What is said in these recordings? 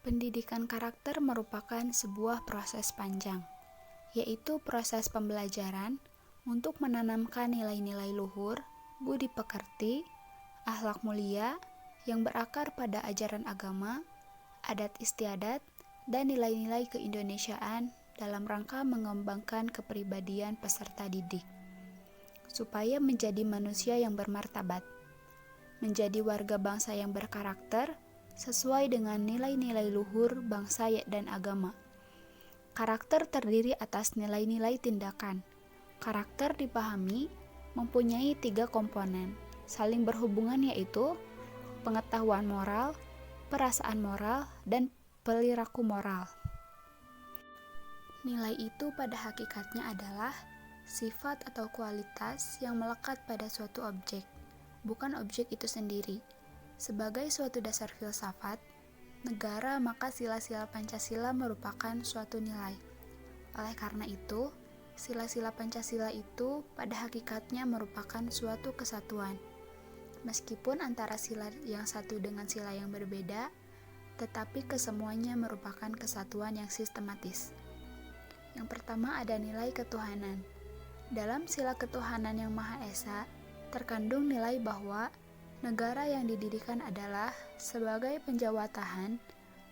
Pendidikan karakter merupakan sebuah proses panjang, yaitu proses pembelajaran untuk menanamkan nilai-nilai luhur, budi pekerti, akhlak mulia yang berakar pada ajaran agama, adat istiadat, dan nilai-nilai keindonesiaan dalam rangka mengembangkan kepribadian peserta didik, supaya menjadi manusia yang bermartabat, menjadi warga bangsa yang berkarakter sesuai dengan nilai-nilai luhur bangsa dan agama. Karakter terdiri atas nilai-nilai tindakan. Karakter dipahami mempunyai 3 komponen, saling berhubungan yaitu pengetahuan moral, perasaan moral, dan perilaku moral. Nilai itu pada hakikatnya adalah sifat atau kualitas yang melekat pada suatu objek, bukan objek itu sendiri. Sebagai suatu dasar filsafat negara, maka sila-sila Pancasila merupakan suatu nilai. Oleh karena itu, sila-sila Pancasila itu pada hakikatnya merupakan suatu kesatuan. Meskipun antara sila yang satu dengan sila yang berbeda, tetapi kesemuanya merupakan kesatuan yang sistematis. Yang pertama ada nilai ketuhanan. Dalam sila ketuhanan yang Maha Esa, terkandung nilai bahwa negara yang didirikan adalah sebagai penjawatahan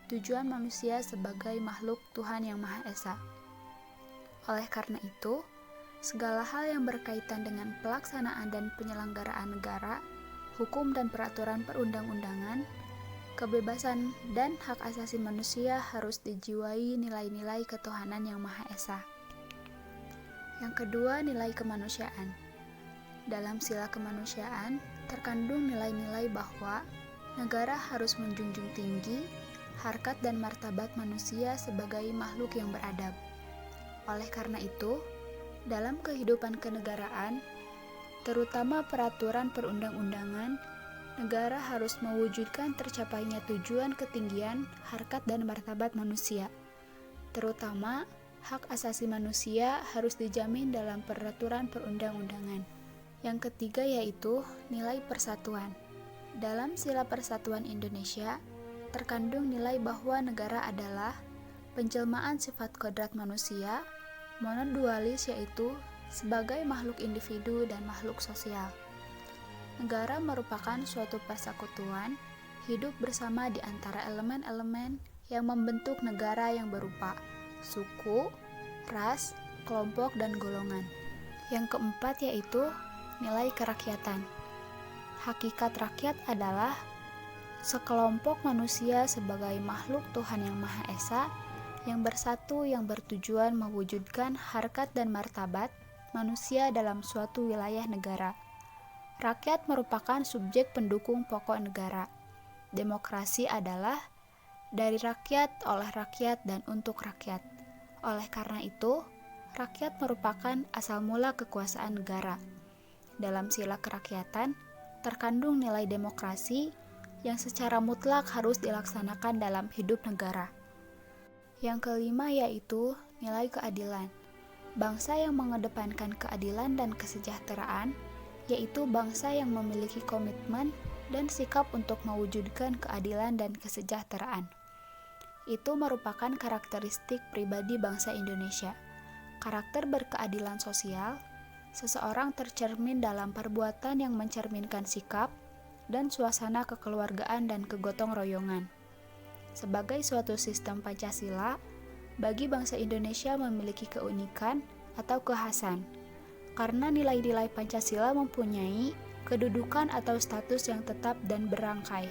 tujuan manusia sebagai makhluk Tuhan yang Maha Esa. Oleh karena itu, segala hal yang berkaitan dengan pelaksanaan dan penyelenggaraan negara, hukum dan peraturan perundang-undangan, kebebasan dan hak asasi manusia harus dijiwai nilai-nilai ketuhanan yang Maha Esa. Yang kedua, nilai kemanusiaan. Dalam sila kemanusiaan, terkandung nilai-nilai bahwa negara harus menjunjung tinggi harkat dan martabat manusia sebagai makhluk yang beradab. Oleh karena itu, dalam kehidupan kenegaraan, terutama peraturan perundang-undangan, negara harus mewujudkan tercapainya tujuan ketinggian harkat dan martabat manusia. Terutama, hak asasi manusia harus dijamin dalam peraturan perundang-undangan. Yang ketiga yaitu nilai persatuan. Dalam sila persatuan Indonesia, terkandung nilai bahwa negara adalah penjelmaan sifat kodrat manusia, monodualis yaitu sebagai makhluk individu dan makhluk sosial. Negara merupakan suatu persekutuan, hidup bersama di antara elemen-elemen yang membentuk negara yang berupa suku, ras, kelompok, dan golongan. Yang keempat yaitu nilai kerakyatan. Hakikat rakyat adalah sekelompok manusia sebagai makhluk Tuhan yang Maha Esa yang bersatu yang bertujuan mewujudkan harkat dan martabat manusia dalam suatu wilayah negara. Rakyat merupakan subjek pendukung pokok negara. Demokrasi adalah dari rakyat, oleh rakyat, dan untuk rakyat. Oleh karena itu, rakyat merupakan asal mula kekuasaan negara. Dalam sila kerakyatan, terkandung nilai demokrasi yang secara mutlak harus dilaksanakan dalam hidup negara. Yang kelima yaitu nilai keadilan. Bangsa yang mengedepankan keadilan dan kesejahteraan, yaitu bangsa yang memiliki komitmen dan sikap untuk mewujudkan keadilan dan kesejahteraan. Itu merupakan karakteristik pribadi bangsa Indonesia. Karakter berkeadilan sosial, seseorang tercermin dalam perbuatan yang mencerminkan sikap dan suasana kekeluargaan dan kegotong royongan. Sebagai suatu sistem Pancasila, bagi bangsa Indonesia memiliki keunikan atau kekhasan, karena nilai-nilai Pancasila mempunyai kedudukan atau status yang tetap dan berangkai.